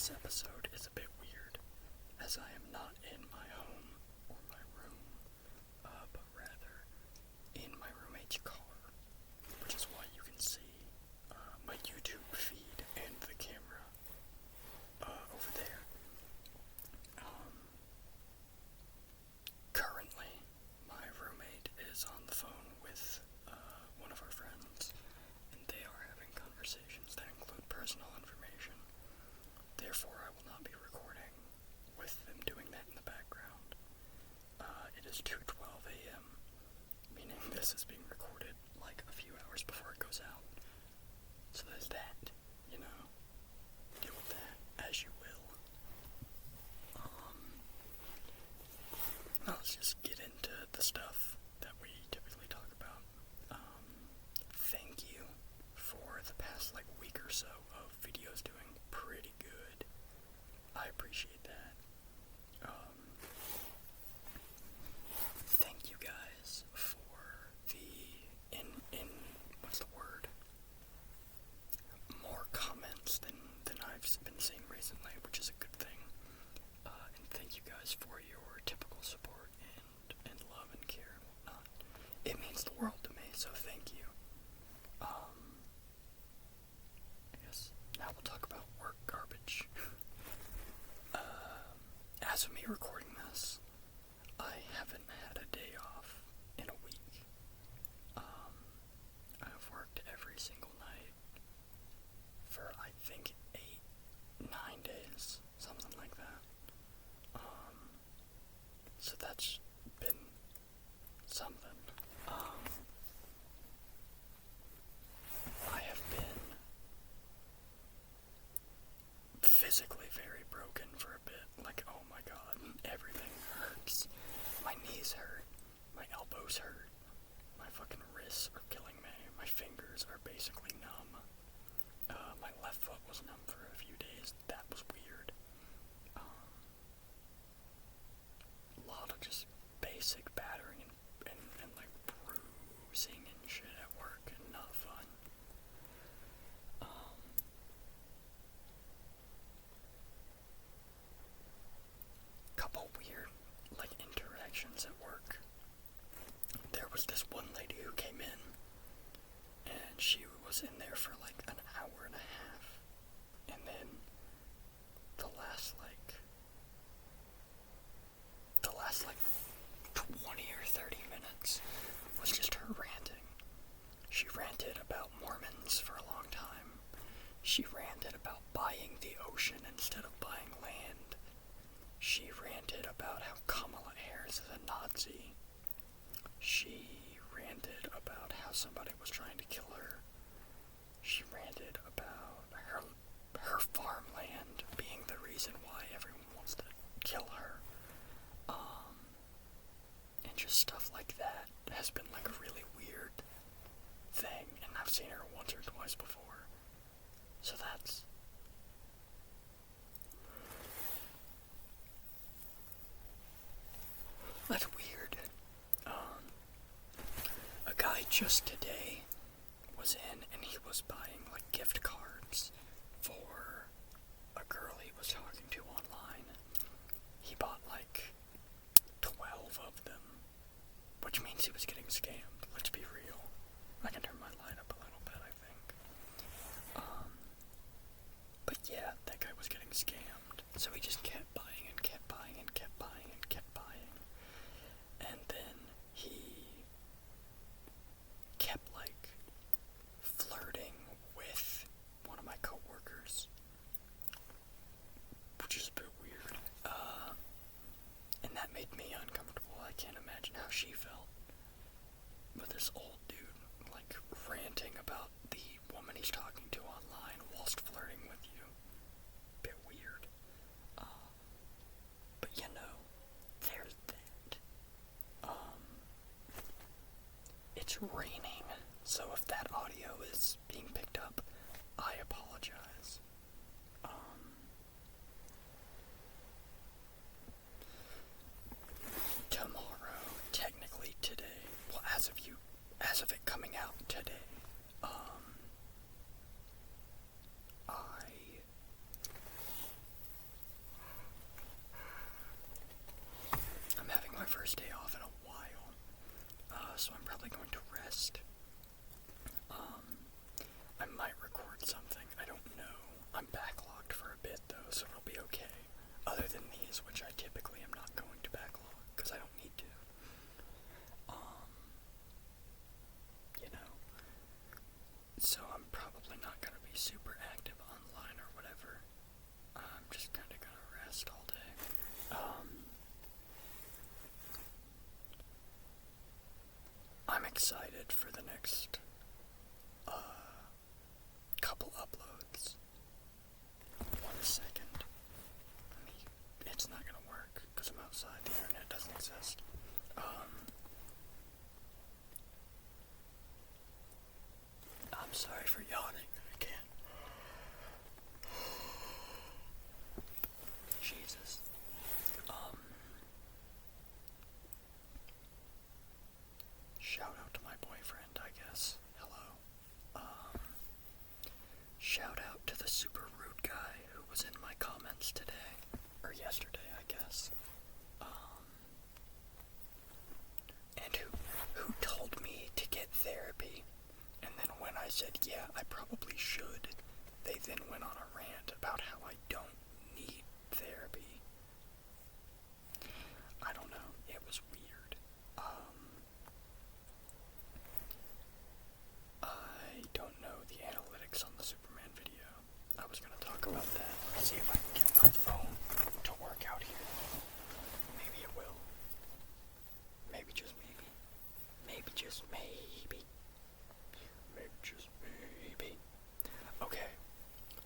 This episode is a bit weird, as I am not in my home or my room, but rather in my roommate's car, which is why you can see my YouTube feed and the camera over there. Currently, my roommate is on the phone with one of our friends, and they are having conversations that include personal information. Therefore, I will not be recording with them doing that in the background. It is 2:12 a.m., meaning this is being recorded like a few hours before it goes out. So there's that, deal with that as you will. Now let's just get into the stuff that we typically talk about. Thank you for the past week or so of videos doing pretty good. I appreciate that. Thank you guys for what's the word? More comments than I've been seeing recently, which is a good thing. And thank you guys for your typical support and love and care and whatnot. It means the world to me, so thank you. I guess now we'll talk about work garbage. As of me recording this, I haven't had a day off in a week. I've worked every single night for, I think, 8-9 days, something like that. So that's been something. I have been physically very broken for a bit. Oh my god, everything hurts. My knees hurt, my elbows hurt, my fucking wrists are killing me, my fingers are basically numb. My left foot was numb for a few days. That was weird. A lot of just basic battering and bruising and shit at work, and not fun. Couple weird interactions at work. There was this one lady who came in, and she was in there for an hour and a half, and then the last 20 or 30 minutes was just her ranting. She ranted about Mormons for a long time. She ranted about buying the ocean instead of buying land. She ranted about how Kamala Harris is a Nazi. She ranted about how somebody was trying to kill her. She ranted about her farmland being the reason why everyone wants to kill her. And just stuff like that has been a really weird thing, and I've seen her once or twice before. So that's weird. A guy just today was in, and he was buying gift cards for a girl he was talking to online. He bought 12 of them, which means he was getting scammed. Let's be real. I can turn my light up a little bit, I think. But yeah, that guy was getting scammed. So he just kept buying and kept buying and kept buying and kept buying. And then he kept flirting with one of my coworkers, which is a bit weird. And that made me uncomfortable. I can't imagine how she felt. But this old dude, ranting about the woman he's talking to online whilst flirting with you. Bit weird. But there's that. It's raining, so if that audio is being picked up, I apologize. Tomorrow, technically today, well, as of it coming out today, excited for the next couple uploads. 1 second. It's not gonna work because I'm outside. The internet doesn't exist. I'm sorry for yawning. I can't. Jesus. Shout out to my boyfriend, I guess. Hello. Shout out to the super rude guy who was in my comments today. Or yesterday, I guess. And who told me to get therapy. And then when I said, yeah, I probably should, they then went on a rant about how I don't need therapy. I don't know. It was weird. I don't know the analytics on the Superman video. I was going to talk about that. See if I can get my phone to work out here. Maybe it will. Maybe just maybe. Maybe just maybe. Maybe just maybe. Okay.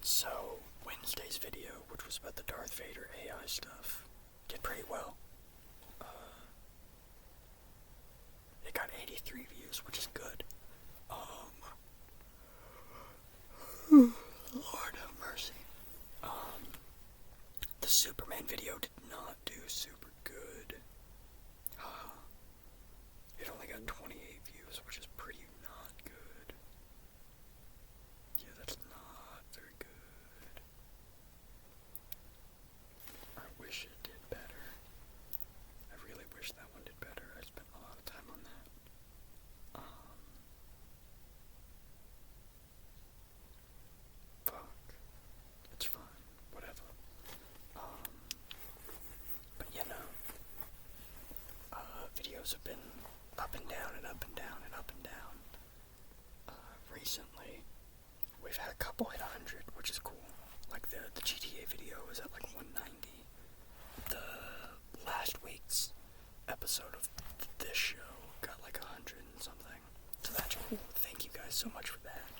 So, Wednesday's video, which was about the Darth Vader AI stuff, did pretty well. It got 83 views, which is good. Lord have mercy. The Superman video did not do super good. It only got 28 views, which is pretty not good. Yeah, that's not very good. I wish it did better. I really wish that one did better. I spent a lot of time on that. Fuck. It's fine. Whatever. But you know, videos have been up and down and up and down and up and down. Recently, we've had a couple hit 100, which is cool. Like the GTA video was at like 190. The last week's episode of this show got like 100 and something. So that's cool. Thank you guys so much for that.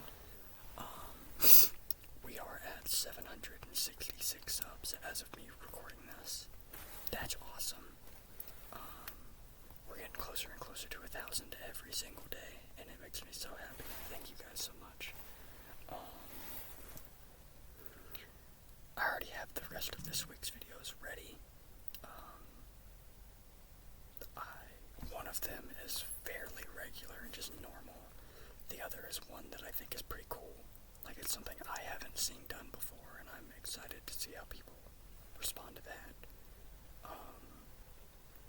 We are at 766 subs as of me recording this. That's awesome. We're getting closer and closer to 1,000 every single day, and it makes me so happy. Thank you guys so much. I already have the rest of this week's videos ready. One of them is fairly regular and just normal. The other is one that I think is pretty cool. Like, it's something I haven't seen done before, and I'm excited to see how people respond to that.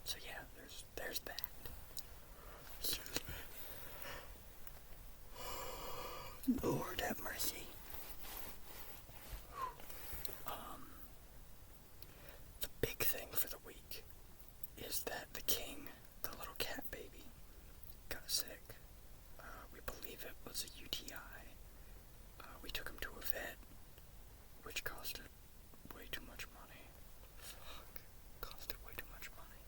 So yeah, there's that. Excuse me. Lord have mercy. The big thing for the week is that the king, the little cat baby, got sick. We believe it was a UTI. We took him to a vet, which costed way too much money. Costed way too much money.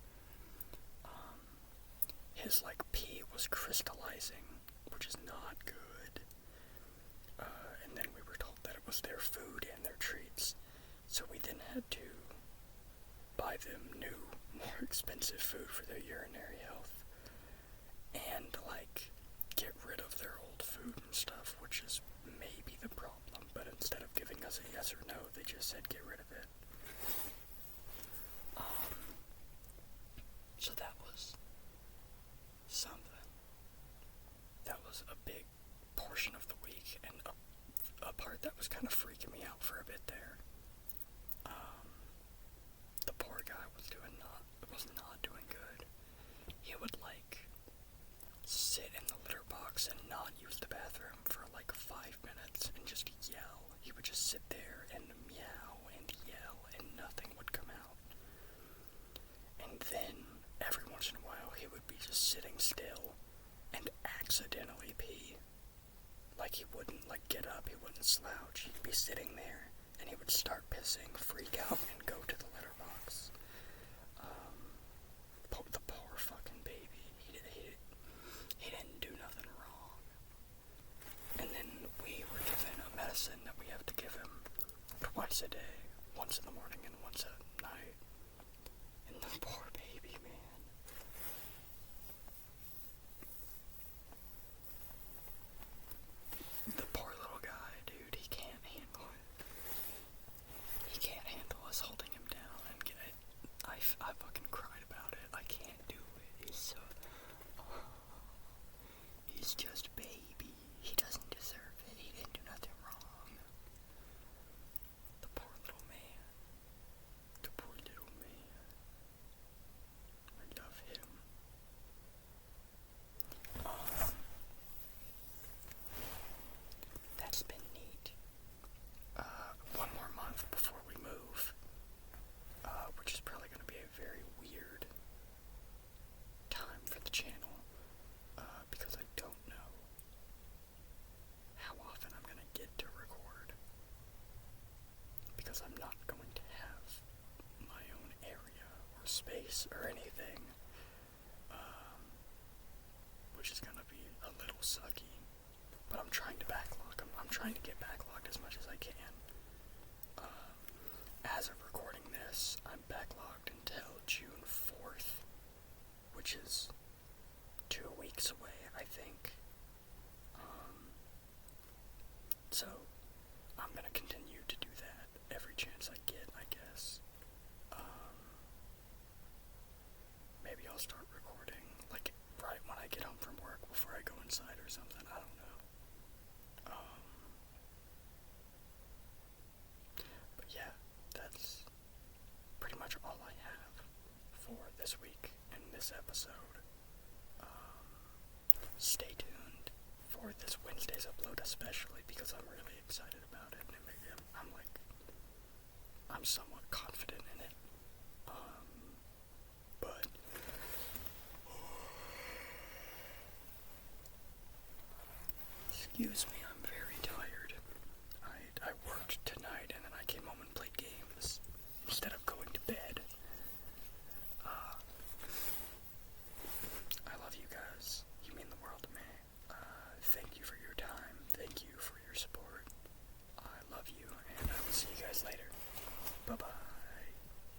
His, pee was crystallizing, which is not good. And then we were told that it was their food and their treats. So we then had to buy them new, more expensive food for their urinary health. And, get rid of their old food and stuff, which is maybe the problem. But instead of giving us a yes or no, they just said get rid of it. So that was something. That was a big portion of the week, and a part that was kind of freaking me out for a bit there. The poor guy was not doing good. He would sit in the litter box and not use the bathroom for 5 minutes and just yell. He would just sit there and meow and yell and nothing would come out. And then every once in a while he would be just sitting still and accidentally pee. He wouldn't get up, he wouldn't slouch, he'd be sitting there and he would start pissing, freak out, and go to the litter box. The poor fucking baby. He didn't do lesson that we have to give him twice a day, once in the morning and once at night. And the poor baby, man. The poor little guy, dude, he can't handle it. He can't handle us holding him down and get it. I fucking cried about it. I can't do it. He's just baby. He doesn't deserve it. He didn't do nothing wrong. The poor little man. The poor little man. I love him. That's been neat. One more month before we move, which is probably going to be a very weird time for the channel, because I don't know how often I'm going to get to record, because I'm not going to have my own area or space or anything, which is going to be a little sucky, but I'm trying to backlog. I'm trying to get backlogged as much as I can. As of recording this, I'm backlogged until June 4th, which is 2 weeks away, I think. So, I'm gonna continue to do that every chance I get, I guess. Maybe I'll start recording, like, right when I get home from work before I go inside or something, I don't know. But yeah, that's pretty much all I have for this week and this episode. Stay tuned for this Wednesday's upload especially, because I'm really excited about it, and maybe I'm somewhat confident in it. But excuse me, I'm very tired. I worked tonight and then I came home and played games instead of going to bed. I love you guys. You mean the world to me. Thank you for your time. Thank you for your support. I love you, and I will see you guys later. Bye-bye.